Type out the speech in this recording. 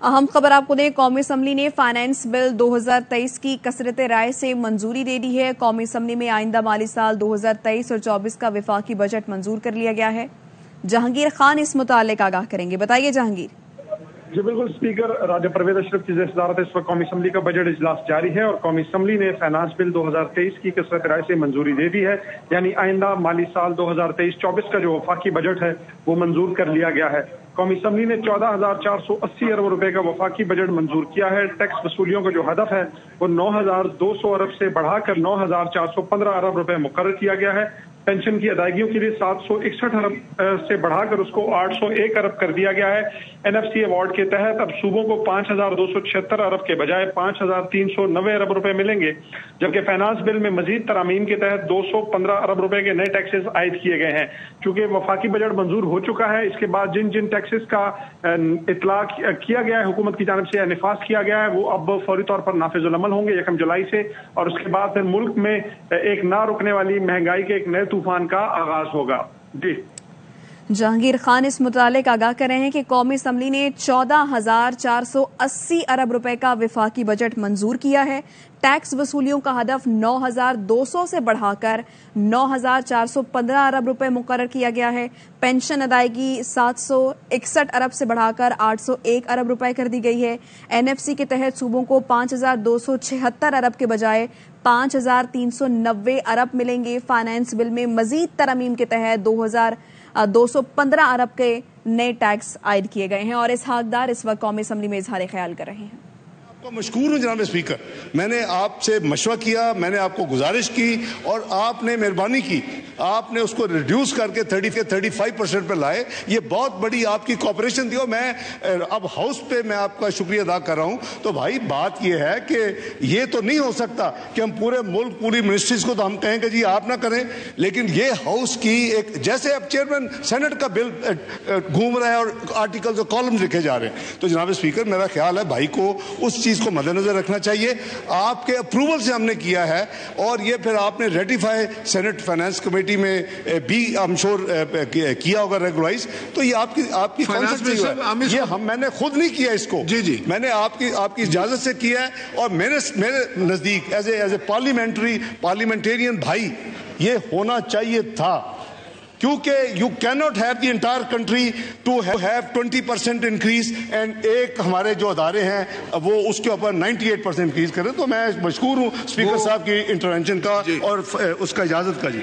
अहम खबर आपको दें, कौमी असम्बली ने फाइनेंस बिल 2023 की कसरत राय से मंजूरी दे दी है। कौमी असम्बली में आइंदा माली साल 2023 और 24 का वफाकी बजट मंजूर कर लिया गया है। जहांगीर खान इस मुतालिक आगाह करेंगे। बताइए जहांगीर। जी बिल्कुल, स्पीकर राजा परवेज अशरफ की सदारत इस वक्त कौमी असम्बली का बजट इजलास जारी है और कौमी असम्बली ने फाइनेंस बिल 2023 की कसरत राय से मंजूरी दे दी है। यानी आइंदा माली साल 2023-24 का जो वफाकी बजट है वो मंजूर कर लिया गया है। कौमी असम्बली ने 14,480 अरब रुपए का वफाकी बजट मंजूर किया है। टैक्स वसूलियों का जो हदफ है वो 9,200 अरब से बढ़ाकर 9,415 अरब रुपए मुकर्रर किया गया है। पेंशन की अदायगियों के लिए 761 अरब से बढ़ाकर उसको 801 अरब कर दिया गया है। NFC अवार्ड के तहत अब सूबों को 5,276 अरब के बजाय 5,390 अरब रुपए मिलेंगे, जबकि फाइनेंस बिल में मजीद तरामीम के तहत 215 अरब रुपए के नए टैक्सेस आयद किए गए हैं। चूंकि वफाकी बजट मंजूर हो चुका है, इसके बाद जिन जिन टैक्सेस का इतला किया गया है हुकूमत की जानिब से निफाज किया गया है वो अब फौरी तौर पर नाफिजुल अमल होंगे 1 जुलाई से, और उसके बाद फिर मुल्क में एक ना रुकने वाली महंगाई के एक नए तूफान का आगाज होगा। जी जहांगीर खान इस मुतालिक आगाह कर रहे हैं कि कौमी असम्बली ने 14,480 अरब रुपए का वफाकी बजट मंजूर किया है। टैक्स वसूलियों का हदफ 9,200 से बढ़ाकर 9,415 अरब रुपए मुकर्रर किया गया है। पेंशन अदायगी 761 अरब से बढ़ाकर 801 अरब रुपए कर दी गई है। NFC के तहत सूबों को 5,276 अरब के बजाय 5,390 अरब मिलेंगे। फाइनेंस बिल में मजीद तरमीम के तहत 215 अरब के नए टैक्स आयद किए गए हैं और इसहाक डार इस वक्त कौमी असम्बली में इजहार ख्याल कर रहे हैं। आपको मशकूर हूँ जनाब स्पीकर, मैंने आपसे मशवरा किया, मैंने आपको गुजारिश की और आपने मेहरबानी की, आपने उसको रिड्यूस करके 35% पर लाए। ये बहुत बड़ी आपकी कॉपरेशन थी और मैं अब हाउस पे मैं आपका शुक्रिया अदा कर रहा हूँ। तो भाई बात ये है कि ये तो नहीं हो सकता कि हम पूरे मुल्क पूरी मिनिस्ट्रीज को तो हम कहें कि जी आप ना करें, लेकिन ये हाउस की एक जैसे अब चेयरमैन सेनेट का बिल घूम रहा है और आर्टिकल्स और कॉलम लिखे जा रहे हैं, तो जनाब स्पीकर मेरा ख्याल है भाई को उस चीज को मद्देनजर रखना चाहिए। आपके अप्रूवल से हमने किया है और ये फिर आपने रेटिफाई सेनेट फाइनेंस कमेटी में भी I'm sure किया होगा रेगुलराइज। तो ये आपकी ये मैंने खुद नहीं किया इसको, जी मैंने आपकी इजाजत से किया है और मेरे नजदीक एज ए पार्लियामेंटेरियन भाई ये होना चाहिए था, क्योंकि you cannot have the entire country to have 20% increase and एक हमारे जो अदारे हैं वो उसके ऊपर 98% इंक्रीज करें। तो मैं मशकूर हूँ स्पीकर साहब की इंटरवेंशन का और उसका इजाजत का। जी